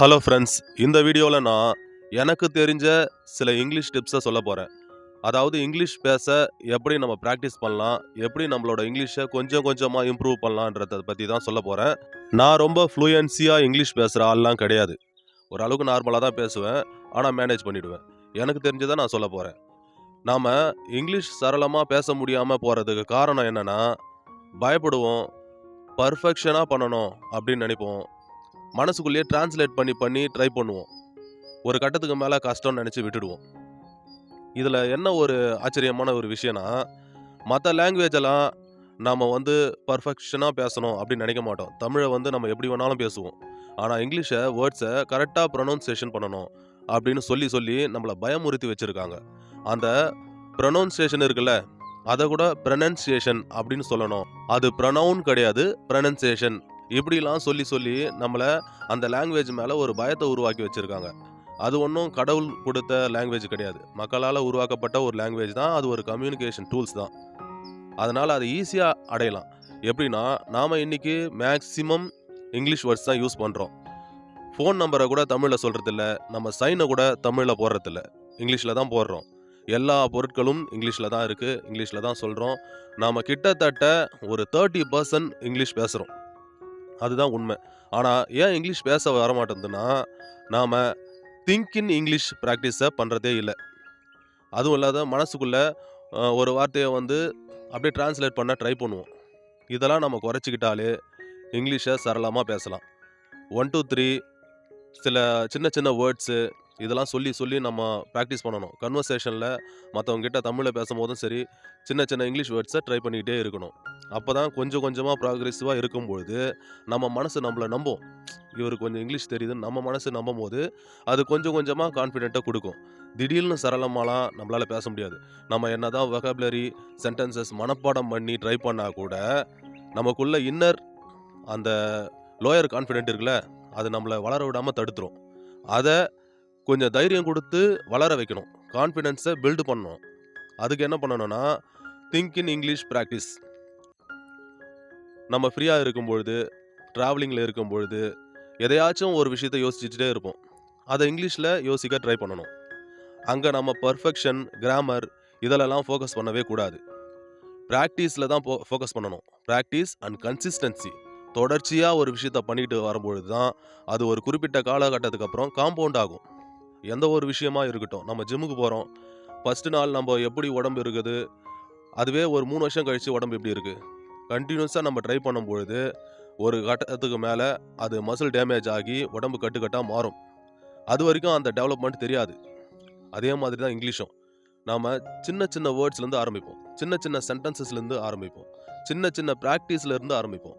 Hello friends, இந்த வீடியோவில் நான் எனக்கு தெரிஞ்ச சில இங்கிலீஷ் டிப்ஸை சொல்ல போகிறேன். அதாவது இங்கிலீஷ் பேச எப்படி நம்ம ப்ராக்டிஸ் பண்ணலாம், எப்படி நம்மளோட இங்கிலீஷை கொஞ்சம் கொஞ்சமாக இம்ப்ரூவ் பண்ணலான்றத பற்றி தான் சொல்ல போகிறேன். நான் ரொம்ப ஃப்ளூயன்சியாக இங்கிலீஷ் பேசுகிற ஆள்லாம் கிடையாது. ஓரளவுக்கு நார்மலாக தான் பேசுவேன், ஆனால் மேனேஜ் பண்ணிவிடுவேன். எனக்கு தெரிஞ்சதை நான் சொல்ல போகிறேன். நாம் இங்கிலீஷ் சரளமாக பேச முடியாமல் போகிறதுக்கு காரணம் என்னென்னா, பயப்படுவோம், பர்ஃபெக்ஷனாக பண்ணணும் அப்படின்னு நினைப்போம். மனசுக்குள்ளேயே டிரான்ஸ்லேட் பண்ணி பண்ணி ட்ரை பண்ணுவோம். ஒரு கட்டத்துக்கு மேலே கஷ்டம்னு நினச்சி விட்டுடுவோம். இதில் என்ன ஒரு ஆச்சரியமான ஒரு விஷயம்னா, மற்ற லாங்குவேஜெல்லாம் நம்ம பர்ஃபெக்ஷனாக பேசணும் அப்படின்னு நினைக்க மாட்டோம். தமிழை நம்ம எப்படி வேணாலும் பேசுவோம். ஆனால் இங்கிலீஷை வேர்ட்ஸை கரெக்டாக ப்ரொனவுன்சியேஷன் பண்ணணும் அப்படின்னு சொல்லி சொல்லி நம்மளை பயமுறுத்தி வச்சுருக்காங்க. அந்த ப்ரொனவுன்சியேஷன் இருக்குல்ல, அதை கூட ப்ரனன்சியேஷன் அப்படின்னு சொல்லணும். அது ப்ரொனவுன் கிடையாது, ப்ரனன்சியேஷன். இப்படிலாம் சொல்லி சொல்லி நம்மளை அந்த லாங்குவேஜ் மேலே ஒரு பயத்தை உருவாக்கி வச்சுருக்காங்க. அது ஒன்றும் கடவுள் கொடுத்த லாங்குவேஜ் கிடையாது. மக்களால் உருவாக்கப்பட்ட ஒரு லாங்குவேஜ் தான். அது ஒரு கம்யூனிகேஷன் டூல்ஸ் தான். அதனால் அதை ஈஸியாக அடையலாம். எப்படின்னா, நாம் இன்றைக்கி மேக்ஸிமம் இங்கிலீஷ் வேர்ட்ஸ் தான் யூஸ் பண்ணுறோம். ஃபோன் நம்பரை கூட தமிழில் சொல்கிறதில்ல, நம்ம சைனை கூட தமிழில் போடுறதில்ல, இங்கிலீஷில் தான் போடுறோம். எல்லா பொருட்களும் இங்கிலீஷில் தான் இருக்குது, இங்கிலீஷில் தான் சொல்கிறோம். நாம் கிட்டத்தட்ட ஒரு 30% இங்கிலீஷ் பேசுகிறோம். அதுதான் உண்மை. ஆனால் ஏன் இங்கிலீஷ் பேச வரமாட்டேங்குதுன்னா, நாம் திங்க் இன் இங்கிலீஷ் ப்ராக்டிஸை பண்ணுறதே இல்லை. அதுவும் இல்லாத மனசுக்குள்ளே ஒரு வார்த்தையை அப்படியே டிரான்ஸ்லேட் பண்ண ட்ரை பண்ணுவோம். இதெல்லாம் நம்ம குறைச்சிக்கிட்டாலே இங்கிலீஷை சரளமாக பேசலாம். 1 2 3 சில சின்ன சின்ன வேர்ட்ஸு இதெல்லாம் சொல்லி சொல்லி நம்ம ப்ராக்டிஸ் பண்ணணும். கன்வர்சேஷனில் மற்றவங்ககிட்ட தமிழில் பேசும்போதும் சரி, சின்ன சின்ன இங்கிலீஷ் வேர்ட்ஸை ட்ரை பண்ணிக்கிட்டே இருக்கணும். அப்போ தான் கொஞ்சம் கொஞ்சமாக ப்ராக்ரெசிவாக இருக்கும்பொழுது நம்ம மனசு நம்மளை நம்பும். இவருக்கு கொஞ்சம் இங்கிலீஷ் தெரியுதுன்னு நம்ம மனசு நம்பும் போது அது கொஞ்சம் கொஞ்சமாக கான்ஃபிடென்ட்டாக கொடுக்கும். திடீர்னு சரளமாலாம் நம்மளால் பேச முடியாது. நம்ம என்ன தான் வொகாபுலரி சென்டென்சஸ் மனப்பாடம் பண்ணி ட்ரை பண்ணால் கூட நமக்குள்ள இன்னர் அந்த லோயர் கான்ஃபிடென்ட் இருக்குல்ல, அது நம்மளை வளர விடாமல் தடுத்துரும். அதை கொஞ்சம் தைரியம் கொடுத்து வளர வைக்கணும். கான்ஃபிடென்ஸை பில்டு பண்ணணும். அதுக்கு என்ன பண்ணணும்னா, திங்க் இன் இங்கிலீஷ் ப்ராக்டிஸ். நம்ம ஃப்ரீயாக இருக்கும்பொழுது, ட்ராவலிங்கில் இருக்கும்பொழுது, எதையாச்சும் ஒரு விஷயத்தை யோசிச்சுட்டே இருப்போம். அதை இங்கிலீஷில் யோசிக்க ட்ரை பண்ணணும். அங்கே நம்ம பர்ஃபெக்ஷன், கிராமர் இதிலெல்லாம் ஃபோக்கஸ் பண்ணவே கூடாது. ப்ராக்டிஸில் தான் ஃபோக்கஸ் பண்ணணும். Practice and consistency. தொடர்ச்சியாக ஒரு விஷயத்தை பண்ணிட்டு வரும்பொழுது தான் அது ஒரு குறிப்பிட்ட காலகட்டத்துக்கு அப்புறம் காம்பவுண்ட் ஆகும். எந்த ஒரு விஷயமா இருக்கட்டும், நம்ம ஜிம்முக்கு போகிறோம். ஃபஸ்ட்டு நாள் நம்ம எப்படி உடம்பு இருக்குது, அதுவே ஒரு 3 வருஷம் கழித்து உடம்பு எப்படி இருக்குது. கண்டினியூஸாக நம்ம ட்ரை பண்ணும்பொழுது ஒரு கட்டத்துக்கு மேலே அது மசில் டேமேஜ் ஆகி உடம்பு கட்டுக்கட்டாக மாறும். அது வரைக்கும் அந்த டெவலப்மெண்ட் தெரியாது. அதே மாதிரி தான் இங்கிலீஷும். நாம் சின்ன சின்ன வேர்ட்ஸ்லேருந்து ஆரம்பிப்போம், சின்ன சின்ன சென்டென்சஸ்லேருந்து ஆரம்பிப்போம், சின்ன சின்ன ப்ராக்டிஸ்லேருந்து ஆரம்பிப்போம்.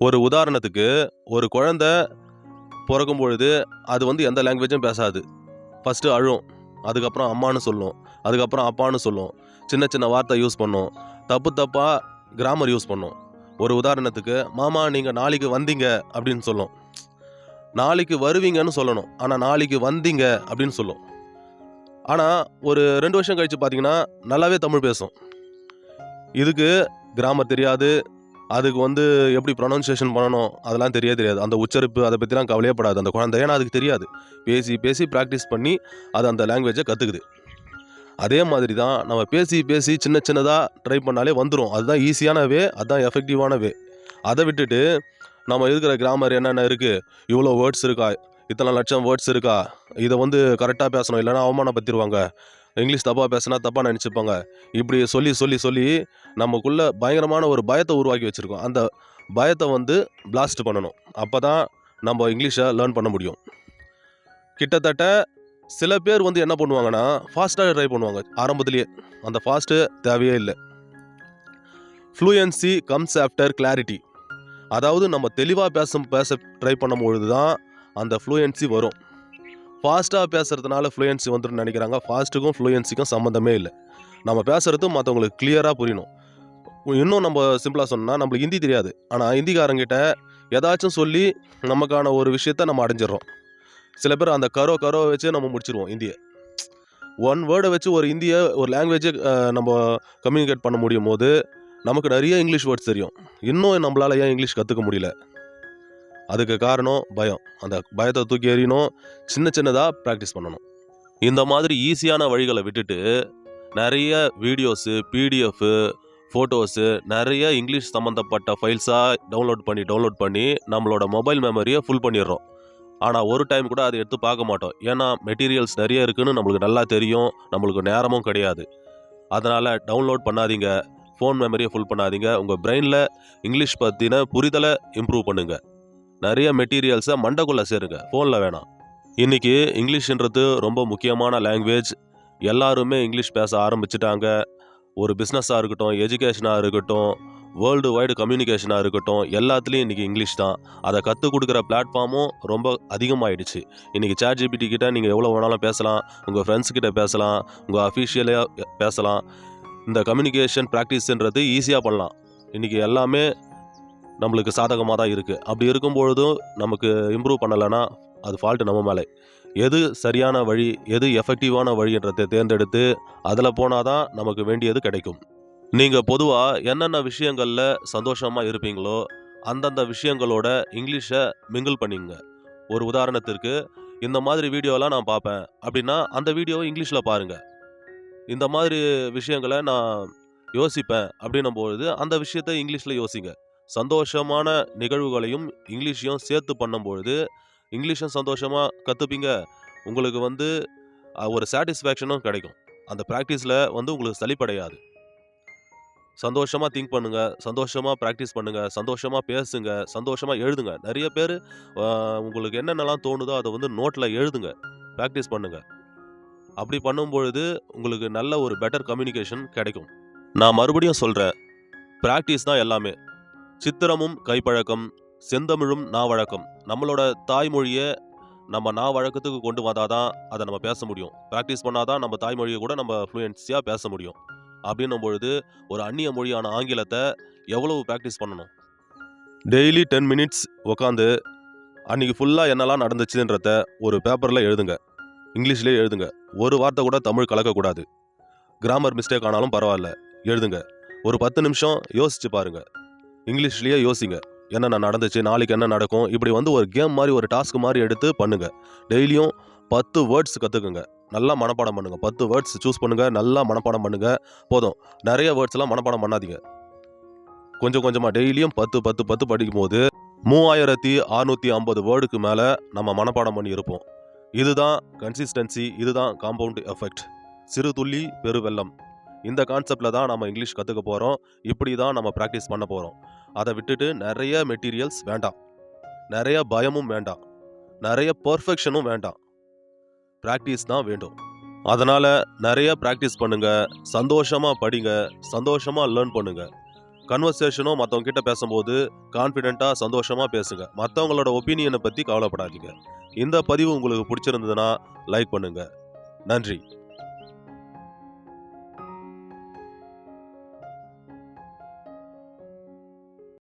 ஒரு உதாரணத்துக்கு, ஒரு குழந்தை பிறக்கும் பொழுது அது எந்த லாங்குவேஜும் பேசாது. ஃபஸ்ட்டு அழும், அதுக்கப்புறம் அம்மானு சொல்லும், அதுக்கப்புறம் அப்பான்னு சொல்லும், சின்ன சின்ன வார்த்தை யூஸ் பண்ணும், தப்பு தப்பாக கிராமர் யூஸ் பண்ணும். ஒரு உதாரணத்துக்கு, மாமா நீங்கள் நாளைக்கு வந்தீங்க அப்படின்னு சொல்லும். நாளைக்கு வருவீங்கன்னு சொல்லணும், ஆனால் நாளைக்கு வந்தீங்க அப்படின்னு சொல்லும். ஆனால் ஒரு 2 வருஷம் கழித்து பார்த்தீங்கன்னா நல்லாவே தமிழ் பேசும். இதுக்கு கிராமர் தெரியாது, அதுக்கு எப்படி ப்ரொனவுன்சியேஷன் பண்ணணும் அதெல்லாம் தெரியாது. அந்த உச்சரிப்பு அதை பற்றிலாம் கவலையப்படாது அந்த குழந்தை. ஏன்னா அதுக்கு தெரியாது. பேசி பேசி ப்ராக்டிஸ் பண்ணி அது அந்த லாங்குவேஜை கற்றுக்குது. அதே மாதிரி தான் நம்ம பேசி பேசி சின்ன சின்னதாக ட்ரை பண்ணாலே வந்துடும். அதுதான் ஈஸியான வே, அதுதான் எஃபெக்டிவான வே. அதை விட்டுட்டு நம்ம இருக்கிற கிராமர் என்னென்ன இருக்குது, இவ்வளோ வேர்ட்ஸ் இருக்கா, இத்தனை லட்சம் வேர்ட்ஸ் இருக்கா, இதை கரெக்டாக பேசணும், இல்லைனா அவமானப்படுத்திடுவாங்க, இங்கிலீஷ் தப்பாக பேசினா தப்பாக நினச்சிப்பாங்க, இப்படி சொல்லி சொல்லி சொல்லி நமக்குள்ளே பயங்கரமான ஒரு பயத்தை உருவாக்கி வச்சுருக்கோம். அந்த பயத்தை பிளாஸ்ட் பண்ணணும். அப்போ தான் நம்ம இங்கிலீஷை லேர்ன் பண்ண முடியும். கிட்டத்தட்ட சில பேர் என்ன பண்ணுவாங்கன்னா, ஃபாஸ்ட்டாக ட்ரை பண்ணுவாங்க ஆரம்பத்திலேயே. அந்த ஃபாஸ்ட்டு தேவையே இல்லை. Fluency comes after clarity. அதாவது நம்ம தெளிவாக பேச ட்ரை பண்ணும்பொழுது தான் அந்த ஃப்ளூயன்சி வரும். ஃபாஸ்ட்டாக பேசுகிறதுனால ஃப்ளூயன்சி வந்துடும் நினைக்கிறாங்க. ஃபாஸ்ட்டுக்கும் ஃப்ளூயன்சிக்கும் சம்மந்தமே இல்லை. நம்ம பேசுகிறது மற்றவங்களுக்கு கிளியராக புரியணும். இன்னும் நம்ம சிம்பிளாக சொன்னால், நம்மளுக்கு ஹிந்தி தெரியாது, ஆனால் ஹிந்திக்காரங்கிட்ட ஏதாச்சும் சொல்லி நமக்கான ஒரு விஷயத்த நம்ம அடைஞ்சிடறோம். சில பேர் அந்த கரோ வச்சு நம்ம முடிச்சிருவோம் ஹிந்தியை. 1 வேர்டை வச்சு ஒரு ஹிந்தியை ஒரு லாங்குவேஜை நம்ம கம்யூனிகேட் பண்ண முடியும் போது நமக்கு நிறைய இங்கிலீஷ் வேர்ட்ஸ் தெரியும். இன்னும் நம்மளால் ஏன் இங்கிலீஷ் கற்றுக்க முடியல? அதுக்கு காரணம் பயம். அந்த பயத்த தூக்கி எறியணும். சின்ன சின்னதா பிராக்டிஸ் பண்ணணும். இந்த மாதிரி ஈஸியான வழிகள விட்டுட்டு, நெறைய வீடியோஸு, பிடிஎஃப், ஃபோட்டோஸு நெறைய இங்கிலீஷ் சம்மந்தப்பட்ட ஃபைல்ஸா டவுன்லோட் பண்ணி நம்மளோட மொபைல் மெமரிய ஃபுல் பண்ணிடுறோம். ஆனா, ஒரு டைம் கூட அத எடுத்து பார்க்க மாட்டோம். ஏன்னா, மெட்டீரியல்ஸ் நெறைய இருக்குன்னு நம்மளுக்கு நல்லா தெரியும். நம்மளுக்கு நேரமும் கிடையாது. அதனால டவுன்லோட் பண்ணாதீங்க. ஃபோன் மெமரிய ஃபுல் பண்ணாதீங்க. உங்க பிரெயின்ல இங்கிலீஷ் பத்தின புரிதல இம்ப்ரூவ் பண்ணுங்க. நெறைய மெட்டீரியல்ஸ மண்டைக்குள்ள சேருங்க. ஃபோன்ல வேணாம். இன்னைக்கு இங்கிலீஷ்ன்றது ரொம்ப முக்கியமான லாங்குவேஜ். எல்லாருமே இங்கிலீஷ் பேச ஆரம்பிச்சுட்டாங்க. ஒரு பிசினஸா இருக்கட்டும், எஜுகேஷனா இருக்கட்டும், வேர்ல்டு வைடு கம்யூனிகேஷனா இருக்கட்டும், எல்லாத்துலயும் இன்னைக்கு இங்கிலீஷ் தான். அத கத்துக் குடுக்குற பிளாட்ஃபார்மும் ரொம்ப அதிகமாயிடுச்சு. இன்னைக்கு ChatGPT கிட்ட நீங்க எவ்வளோ வேணாலும் பேசலாம். உங்க ஃப்ரெண்ட்ஸ் கிட்ட பேசலாம். உங்க அஃபிஷியலா பேசலாம். இந்த கம்யூனிகேஷன் பிராக்டிஸ்ன்றது ஈஸியா பண்ணலாம். இன்னைக்கு எல்லாமே நம்மளுக்கு சாதகமா தான் இருக்கு. அப்படி இருக்கும்பொழுதும் நமக்கு இம்ப்ரூவ் பண்ணலன்னா, அது ஃபால்ட் நம்ம மேல. எது சரியான வழி, எது எஃபெக்டிவான வழின்றத தேர்ந்தெடுத்து, அதுல போனா தான் நமக்கு வேண்டியது கிடைக்கும். நீங்க பொதுவா என்னென்ன விஷயங்கள்ல சந்தோஷமா இருப்பீங்களோ, அந்தந்த விஷயங்களோட இங்கிலீஷ மிங்கிள் பண்ணிக்கங்க. ஒரு உதாரணத்திற்கு, இந்த மாதிரி வீடியோலாம் நான் பார்ப்பேன் அப்படின்னா, அந்த வீடியோவ இங்கிலீஷ்ல பாருங்க. இந்த மாதிரி விஷயங்கள நான் யோசிப்பேன் அப்படின்னும்பொழுது, அந்த விஷயத்த இங்கிலீஷ்ல யோசிங்க. சந்தோஷமான நிகழ்வுகளையும், இங்கிலீஷையும் சேர்த்து பண்ணும்பொழுது, இங்கிலீஷும் சந்தோஷமா கத்துப்பீங்க. உங்களுக்கு வந்து ஒரு சாட்டிஸ்ஃபேக்ஷனும் கிடைக்கும். அந்த பிராக்டிஸ்ல வந்து உங்களுக்கு சலிப்படையாது. சந்தோஷமா திங்க் பண்ணுங்க. சந்தோஷமா பிராக்டிஸ் பண்ணுங்க. சந்தோஷமா பேசுங்க. சந்தோஷமா எழுதுங்க. நெறைய பேரு அ உங்களுக்கு என்னென்னலாம் தோணுதோ அத வந்து நோட்ல எழுதுங்க. பிராக்டிஸ் பண்ணுங்க. அப்படி பண்ணும்பொழுது உங்களுக்கு நல்ல ஒரு பெட்டர் கம்யூனிகேஷன் கிடைக்கும். நான் மறுபடியும் சொல்றேன். பிராக்டிஸ் தான் எல்லாமே. சித்திரமும் கைப்பழக்கம், செந்தமிழும் நாவழக்கம். நம்மளோட தாய்மொழிய நம்ம நாவழக்கத்துக்கு கொண்டு வந்தா தான் அத நம்ம பேச முடியும். பிராக்டிஸ் பண்ணா தான் நம்ம தாய்மொழிய கூட நம்ம ஃப்ளூயன்ஸியா பேச முடியும். அப்படின்னும் பொழுது, ஒரு அந்நிய மொழியான ஆங்கிலத்த எவ்வளவு பிராக்டிஸ் பண்ணணும்? டெய்லி 10 மினிட்ஸ் உட்காந்து, அன்னைக்கு ஃபுல்லா என்னலாம் நடந்துச்சுன்றத ஒரு பேப்பர்ல எழுதுங்க. இங்கிலீஷ்லயே எழுதுங்க. ஒரு வார்த்தை கூட தமிழ் கலக்கக்கூடாது. கிராமர் மிஸ்டேக் ஆனாலும் பரவால்ல. எழுதுங்க. ஒரு 10 நிமிஷம் யோசிச்சு பாருங்க. இங்கிலீஷ்லயே யோசிங்க. என்னென்ன நடந்துச்சு? நாளைக்கு என்ன நடக்கும்? இப்படி வந்து ஒரு கேம் மாரி, ஒரு டாஸ்க் மாரி எடுத்து பண்ணுங்க. டெய்லியும் 10 வேர்ட்ஸ் கத்துக்குங்க. நல்லா மனப்பாடம் பண்ணுங்க. 10 வேர்ட்ஸ் சூஸ் பண்ணுங்க. நல்லா மனப்பாடம் பண்ணுங்க. போதும். நெறைய வேர்ட்ஸ்லாம் மனப்பாடம் பண்ணாதீங்க. கொஞ்சம் கொஞ்சமா டெய்லியும் 10, 10, 10 படிக்கும்போது 3650 வேர்டுக்கு மேல நம்ம மனப்பாடம் பண்ணி இருப்போம். இதுதான் கன்சிஸ்டன்சி. இதுதான் காம்பவுண்ட் எஃபெக்ட். சிறு துளி பெருவெள்ளம். இந்த கான்செப்ட்ல தான் நம்ம இங்கிலீஷ் கத்துக்க போறோம். இப்படி தான் நம்ம பிராக்டிஸ் பண்ண போறோம். அத விட்டுட்டு நெறைய மெட்டீரியல்ஸ் வேண்டாம். நெறைய பயமும் வேண்டாம். நெறைய பெர்ஃபெக்ஷனும் வேண்டாம். பிராக்டிஸ் தான் வேண்டும். அதனால நெறைய பிராக்டிஸ் பண்ணுங்க. சந்தோஷமா படிங்க. சந்தோஷமா லேர்ன் பண்ணுங்க. கன்வர்சேஷனும் மத்தவங்க கிட்ட பேசும்போது கான்ஃபிடென்ட்டா, சந்தோஷமா பேசுங்க. மத்தவங்களோட ஒப்பீனியன பத்தி கவலைப்படாதீங்க. இந்த பதிவு உங்களுக்கு புடிச்சிருந்ததுன்னா லைக் பண்ணுங்க. நன்றி.